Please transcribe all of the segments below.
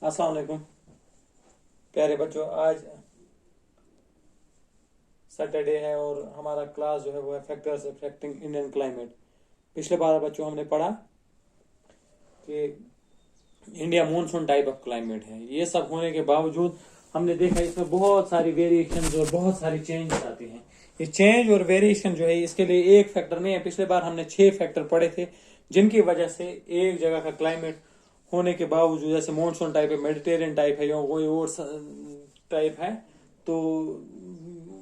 अस्सलाम वालेकुम प्यारे बच्चों। आज सैटरडे है और हमारा क्लास जो है वो है फैक्टर्स अफेक्टिंग इंडियन क्लाइमेट। पिछले बार बच्चों हमने पढ़ा कि India monsoon type of climate है। ये सब होने के बावजूद हमने देखा इसमें बहुत सारी वेरिएशन और बहुत सारी चेंज आती हैं। ये चेंज और वेरिएशन जो है इसके लिए एक फैक्टर नहीं है। पिछले बार हमने 6 फैक्टर पढ़े थे जिनकी वजह से एक जगह का क्लाइमेट होने के बावजूद, जैसे मॉनसून टाइप है, मेडिटेरियन टाइप है या कोई और टाइप है, तो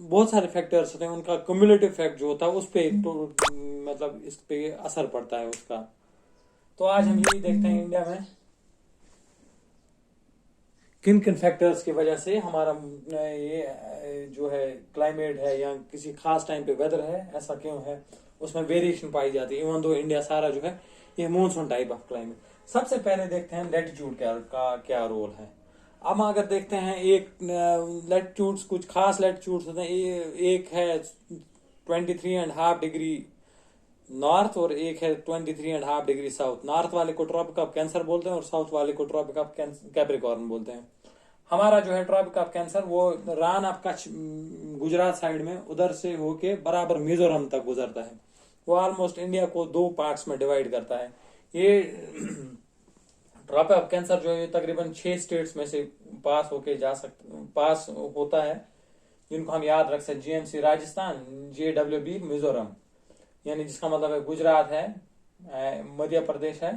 बहुत सारे फैक्टर्स होते हैं। उनका क्युमुलेटिव इफेक्ट जो होता है उस पे तो मतलब इस पे असर पड़ता है उसका। तो आज हम यही देखते हैं इंडिया में किन किन फैक्टर्स की वजह से हमारा ये जो है क्लाइमेट है या किसी खास टाइम पे वेदर है ऐसा क्यों है, उसमें वेरिएशन पाई जाती है। इवन दो इंडिया सारा जो है ये मॉनसून टाइप ऑफ क्लाइमेट। सबसे पहले देखते हैं लेटीट्यूड का क्या रोल है। अब अगर देखते हैं एक लेटीट्यूड्स, कुछ खास लेटीट्यूड्स होते हैं। एक है 23.5 डिग्री नॉर्थ और एक है 23.5 डिग्री साउथ। नॉर्थ वाले को ट्रॉपिक ऑफ कैंसर बोलते हैं और साउथ वाले को ट्रॉपिक ऑफ कैप्रिकॉर्न बोलते हैं। हमारा जो है ट्रॉपिक ऑफ कैंसर वो रान ऑफ कच्छ गुजरात साइड में उधर से होके बराबर मिजोरम तक गुजरता है। वो ऑलमोस्ट इंडिया को 2 पार्ट्स में डिवाइड करता है। ये ट्रॉपिक ऑफ कैंसर जो है तकरीबन 6 स्टेट्स में से पास होता है, जिनको हम याद रख सकते। जीएमसी राजस्थान, JWB मिजोरम, यानी जिसका मतलब है गुजरात है, मध्य प्रदेश है,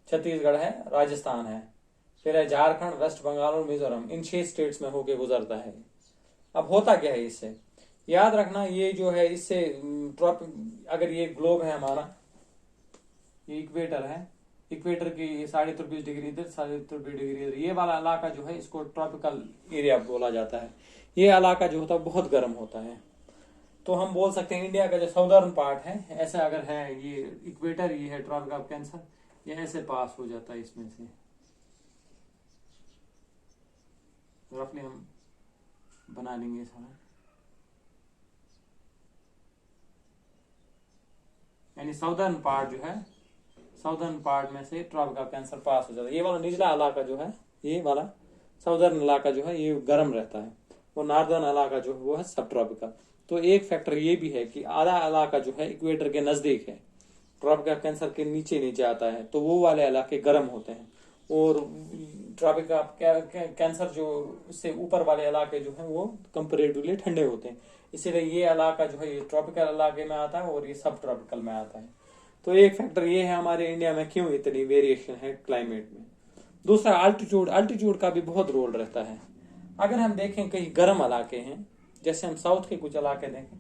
छत्तीसगढ़ है, राजस्थान है, फिर है झारखंड, वेस्ट बंगाल और मिजोरम। इन 6 स्टेट्स में होके गुजरता है। अब होता क्या है इससे, याद रखना। ये जो है इससे अगर ये ग्लोब है हमारा, ये इक्वेटर है, इक्वेटर की 23.5 डिग्री इधर, 23.5 डिग्री इधर, ये वाला इलाका जो है इसको ट्रॉपिकल एरिया बोला जाता है। ये इलाका जो होता है बहुत गर्म होता है। तो हम बोल सकते हैं इंडिया का जो साउदर्न पार्ट है, ऐसा अगर है, ये इक्वेटर, ये है ट्रॉपिक ऑफ कैंसर, ये ऐसे पास हो जाता है इसमें से। रफली हम बना लेंगे सारा, यानी साउदर्न पार्ट जो है, साउदर्न पार्ट में से ट्रॉपिक ऑफ कैंसर पास हो जाता है। ये वाला निचला इलाका जो है, ये वाला साउदर्न इलाका जो है ये गर्म रहता है। वो नॉर्दर्न इलाका जो है वो है सब ट्रॉपिकल। तो एक फैक्टर ये भी है कि आधा इलाका जो है इक्वेटर के नजदीक है, ट्रॉपिक ऑफ कैंसर के नीचे नीचे आता है, तो वो वाले इलाके गर्म होते हैं। और ट्रॉपिक ऑफ कैंसर जो उससे ऊपर वाले इलाके जो है वो कंपेरेटिवली ठंडे होते हैं। इसीलिए ये इलाका जो है ये ट्रॉपिकल इलाके में आता है और ये सब ट्रॉपिकल में आता है। तो एक फैक्टर ये है हमारे इंडिया में क्यों इतनी वेरिएशन है क्लाइमेट में। दूसरा अल्टीट्यूड, अल्टीट्यूड का भी बहुत रोल रहता है। अगर हम देखें कहीं गर्म इलाके हैं, जैसे हम साउथ के कुछ इलाके देखें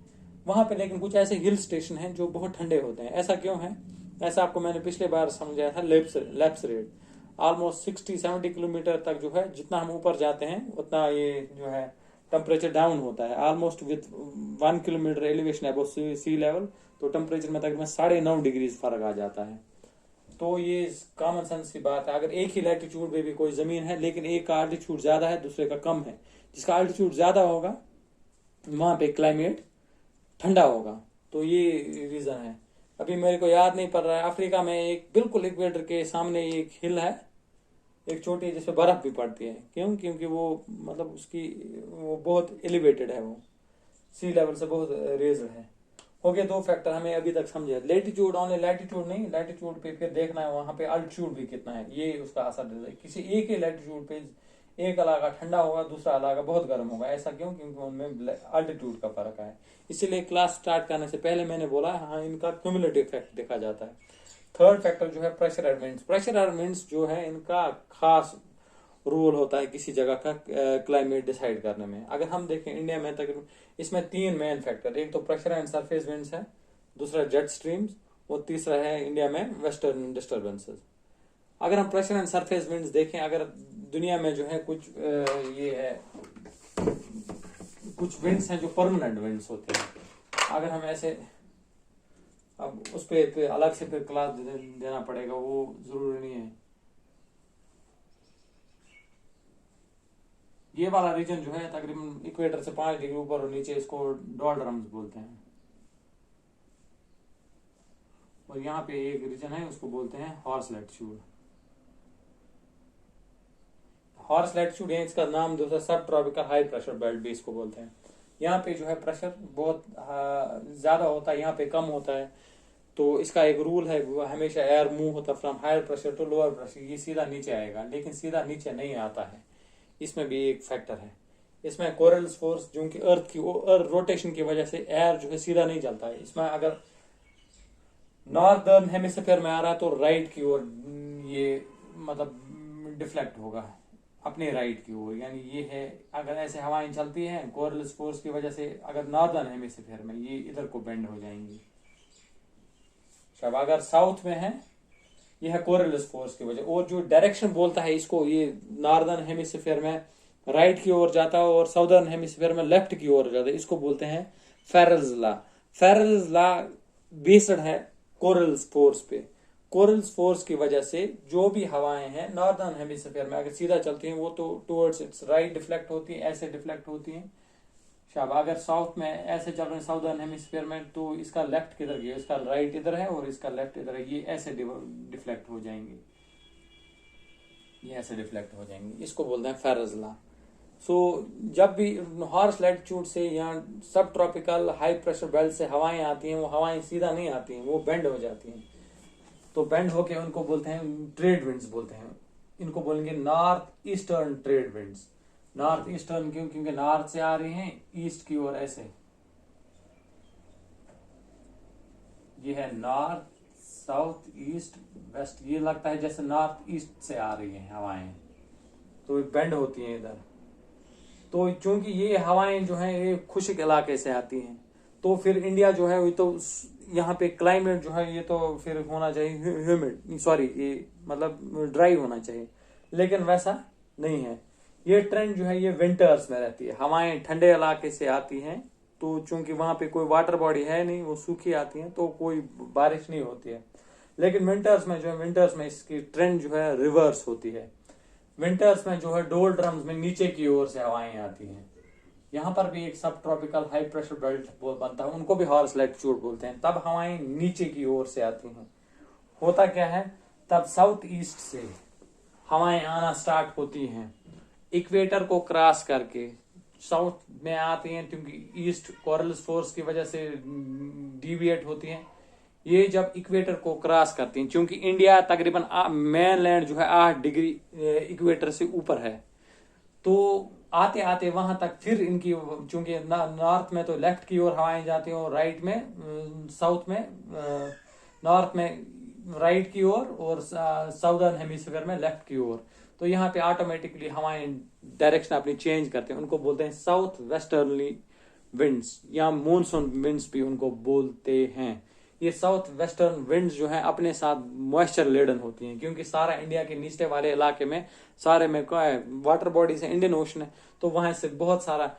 वहां पे, लेकिन कुछ ऐसे हिल स्टेशन हैं जो बहुत ठंडे होते हैं। ऐसा क्यों है? ऐसा आपको मैंने पिछले बार समझाया था। लैप्स रेट ऑलमोस्ट 60-70 किलोमीटर तक जो है, जितना हम ऊपर जाते हैं उतना ये जो है टेम्परेचर डाउन होता है। Almost with 1 kilometre elevation above sea level, तो टेम्परेचर में तकरीबन 9.5 डिग्री फर्क आ जाता है। तो ये कॉमन सेंस की बात है। अगर एक ही लैटिट्यूड पे भी कोई जमीन है लेकिन एक का अल्टीट्यूड ज्यादा है दूसरे का कम है, जिसका अल्टीट्यूड ज्यादा होगा वहां पे क्लाइमेट ठंडा होगा। तो ये रीजन है। अभी मेरे को याद नहीं पड़ रहा है, अफ्रीका में एक बिल्कुल इक्वेटर के सामने एक हिल है, एक छोटी, जिसपे बर्फ भी पड़ती है। क्यों? क्योंकि वो मतलब उसकी वो बहुत एलिवेटेड है, वो सी लेवल से बहुत रेज्ड है। हो गए 2 फैक्टर हमें अभी तक समझे। लेटीट्यूड, ऑनली लेटीट्यूड नहीं, लेटीट्यूड पे फिर देखना है वहां पे अल्टीट्यूड भी कितना है, ये उसका असर देता है। किसी एक ही लेटीट्यूड पे एक इलाका ठंडा होगा, दूसरा इलाका बहुत गर्म होगा। ऐसा क्यों? क्योंकि उनमें अल्टीट्यूड का फर्क है। इसीलिए क्लास स्टार्ट करने से पहले मैंने बोला हाँ, इनका क्यूमुलेटिव इफेक्ट देखा जाता है। थर्ड फैक्टर जो है pressure and winds. Pressure and winds जो है इनका खास रोल होता है किसी जगह का क्लाइमेट डिसाइड करने में। अगर हम देखें इंडिया में तक इसमें 3 मेन फैक्टर, एक तो प्रेशर एंड सरफेस विंड्स है, दूसरा जेट स्ट्रीम्स, और तीसरा है इंडिया में वेस्टर्न डिस्टर्बेंसेस। अगर हम प्रेशर एंड सरफेस विंड्स देखें, अगर दुनिया में जो है कुछ ये है, कुछ विंड्स हैं जो परमानेंट विंड्स होते हैं। अगर हम ऐसे, अब उस पे अलग से फिर क्लास देना पड़ेगा, वो जरूरी नहीं है। ये वाला रीजन जो है तकरीबन इक्वेटर से 5 डिग्री ऊपर और नीचे, इसको डॉल्ड्रम्स बोलते हैं। और यहाँ पे एक रीजन है उसको बोलते हैं हॉर्स लैटिट्यूड। हॉर्स लैटिट्यूड है, इसका नाम दूसरा सब ट्रॉपिकल हाई प्रेशर बेल्ट भी इसको बोलते हैं। यहाँ पे जो है प्रेशर बहुत ज्यादा होता है, यहाँ पे कम होता है। तो इसका एक रूल है, वो हमेशा एयर मूव होता है from higher pressure to lower pressure, ये सीधा नीचे आएगा, लेकिन सीधा नीचे नहीं आता है। इसमें भी एक फैक्टर है। इसमें कोरल्स फोर्स जो कि अर्थ की रोटेशन की वजह से एयर जो है सीधा नहीं चलता है। इसमें अगर नॉर्दर्न हेमिस्फीयर में आ रहा है तो राइट की ओर ये मतलब डिफ्लेक्ट होगा अपने राइट की ओर, यानी ये है अगर ऐसे हवाएं चलती हैं कोरल्स फोर्स की वजह से, अगर नॉर्दर्न हेमिस्फीयर में ये इधर को बेंड हो जाएंगी। अब अगर साउथ में है ये है कोरल्स फोर्स की वजह, और जो डायरेक्शन बोलता है इसको, ये नॉर्दर्न हेमिस्फीयर में राइट की ओर जाता है और साउदर्न हेमिस्फीयर में लेफ्ट की ओर जाता है, इसको बोलते हैं फेरल्स लॉ। फेरल्स लॉ बेस्ड है कोरल्स फोर्स पे। कोरल्स फोर्स की वजह से जो भी हवाएं हैं नॉर्दर्न हेमिस्फीयर में अगर सीधा चलती हैं वो तो टुवर्ड्स इट्स राइट डिफ्लेक्ट होती है, ऐसे डिफ्लेक्ट होती हैं। शायद अगर साउथ में ऐसे चल रहे हैं साउदर्न हेमिस्फीयर में तो इसका लेफ्ट किधर गया, इसका राइट इधर है और इसका लेफ्ट इधर है, ये ऐसे डिफ्लेक्ट हो जाएंगे, ये ऐसे डिफ्लेक्ट हो जाएंगे, इसको बोलते हैं फेरल्स लॉ। सो जब भी हॉर्स लैटिट्यूड से या सब ट्रॉपिकल हाई प्रेशर बेल्ट से हवाएं आती हैं, वो हवाएं सीधा नहीं आती हैं, वो बेंड हो जाती हैं। तो बेंड होके उनको बोलते हैं ट्रेड विंड्स बोलते हैं। इनको बोलेंगे north eastern trade winds. North eastern क्यों? क्योंकि नॉर्थ से आ रही हैं ईस्ट की ओर, ऐसे ये है नॉर्थ साउथ ईस्ट वेस्ट, ये लगता है जैसे नॉर्थ ईस्ट से आ रही हैं हवाएं, तो बेंड होती हैं इधर। तो चूंकि ये हवाएं जो हैं ये खुश्क इलाके से आती हैं, तो फिर इंडिया जो है, तो यहाँ पे क्लाइमेट जो है ये तो फिर होना चाहिए ह्यूमिड, सॉरी ये मतलब ड्राई होना चाहिए, लेकिन वैसा नहीं है। ये ट्रेंड जो है ये विंटर्स में रहती है, हवाएं ठंडे इलाके से आती हैं, तो चूंकि वहां पे कोई वाटर बॉडी है नहीं, वो सूखी आती हैं, तो कोई बारिश नहीं होती है। लेकिन विंटर्स में जो है, विंटर्स में इसकी ट्रेंड जो है रिवर्स होती है। विंटर्स में जो है डोल ड्रम्स में नीचे की ओर से हवाएं आती हैं। यहाँ पर भी एक सब ट्रॉपिकल हाई प्रेशर बेल्ट बनता है, उनको भी हॉर्स लैटिट्यूड बोलते हैं। तब हवाएं नीचे की ओर से आती हैं। होता क्या है, तब साउथ ईस्ट से हवाएं आना स्टार्ट होती हैं, इक्वेटर को क्रॉस करके साउथ में आती हैं, क्योंकि ईस्ट कोरल्स फोर्स की वजह से डिविएट होती हैं। ये जब इक्वेटर को क्रॉस करती हैं, क्योंकि इंडिया तकरीबन मेन लैंड जो है 8 डिग्री इक्वेटर से ऊपर है, तो आते आते वहां तक फिर इनकी, चूंकि नॉर्थ में तो लेफ्ट की ओर हवाएं जाती हैं और राइट में साउथ में नॉर्थ में राइट की ओर और साउदर्न हेमिस्फीयर में लेफ्ट की ओर, तो यहाँ पे ऑटोमेटिकली हवाएं डायरेक्शन अपनी चेंज करते हैं। उनको बोलते हैं साउथ वेस्टर्नली विंड्स या मॉनसून विंड्स भी उनको बोलते हैं। ये साउथ वेस्टर्न विंड्स जो है अपने साथ मॉइस्चर लेडन होती हैं, क्योंकि सारा इंडिया के निचले वाले इलाके में सारे में क्या है, वाटर बॉडीज है, इंडियन ओशन है, तो वहां से बहुत सारा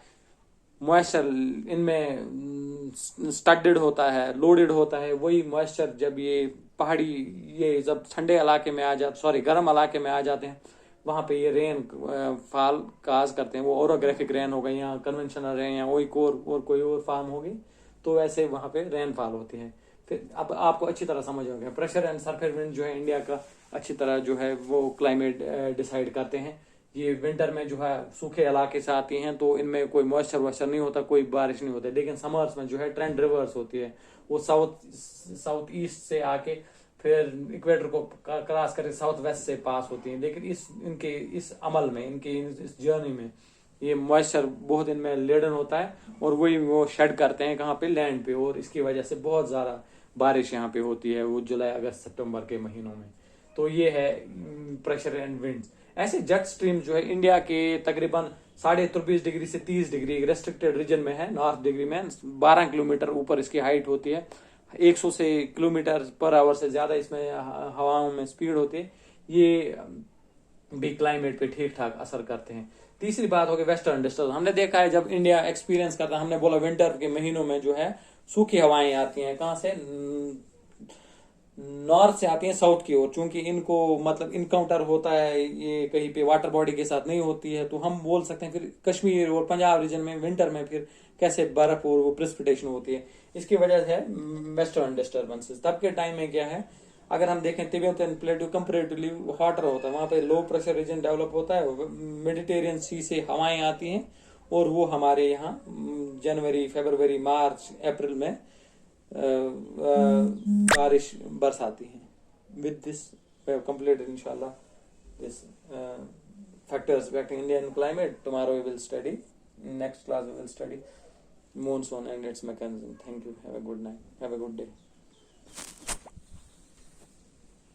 मॉइस्चर इनमें स्टडेड होता है, लोडेड होता है। वही मॉइस्चर जब ये पहाड़ी, ये जब ठंडे इलाके में आ जाते, सॉरी गर्म इलाके में आ जाते हैं, वहां पे ये रेन फॉल काज करते हैं। वो ओरोग्राफिक रेन हो गई या कन्वेंशनल रेन या वही और कोई और फॉर्म होगी, तो ऐसे वहां पे रेन फॉल होती है। फिर अब आपको अच्छी तरह समझ हो गया, प्रेशर एंड सरफेस विंड जो है इंडिया का अच्छी तरह जो है वो क्लाइमेट डिसाइड करते हैं। ये विंटर में जो है सूखे इलाके से आती हैं, तो इनमें कोई मॉइस्चर वॉइस्चर नहीं होता, कोई बारिश नहीं होती। लेकिन समर्स में जो है ट्रेंड रिवर्स होती है, वो साउथ ईस्ट से आके फिर इक्वेटर को क्रॉस करके साउथ वेस्ट से पास होती हैं। लेकिन इस अमल में, इनके इस जर्नी में ये मॉइस्चर बहुत इनमें लेडन होता है और वही वो शेड करते हैं कहाँ पे, लैंड पे, और इसकी वजह से बहुत ज्यादा बारिश यहाँ पे होती है वो जुलाई अगस्त सितंबर के महीनों में। तो ये है प्रेशर एंड विंड्स। ऐसे जेट स्ट्रीम जो है इंडिया के तकरीबन 23.5 डिग्री से 30 डिग्री रेस्ट्रिक्टेड रीजन में है। नॉर्थ डिग्री में 12 किलोमीटर ऊपर इसकी हाइट होती है, 100 से किलोमीटर पर आवर से ज्यादा इसमें हवाओं में स्पीड होती है। ये भी क्लाइमेट पे ठीक ठाक असर करते हैं। तीसरी बात होगी वेस्टर्न डिस्टर्बेंस। हमने देखा है जब इंडिया एक्सपीरियंस करता है, हमने बोला विंटर के महीनों में जो है सूखी हवाएं आती हैं, कहां से, नॉर्थ से आती हैं साउथ की ओर। चूंकि इनको मतलब इनकाउंटर होता है ये कहीं पे वाटर बॉडी के साथ नहीं होती है, तो हम बोल सकते हैं फिर कश्मीर और पंजाब रीजन में विंटर में फिर कैसे बर्फ और वो प्रेसिपिटेशन होती है। इसकी वजह से वेस्टर्न डिस्टर्बेंसेस। तब के टाइम में क्या है, अगर हम देखें तिब्बतन प्लेटू कंपेरेटिवली हॉटर होता है, वहां पे लो प्रेशर रीजन डेवलप होता है, मेडिटेरियन सी से हवाएं आती हैं और वो हमारे यहाँ जनवरी, फरवरी, मार्च, अप्रैल में बारिश बरसाती है. With this, we have completed, inshallah, this factors affecting Indian climate. Tomorrow we will study. Next class we will study monsoon and its mechanism. Thank you. Have a good night. Have a good day.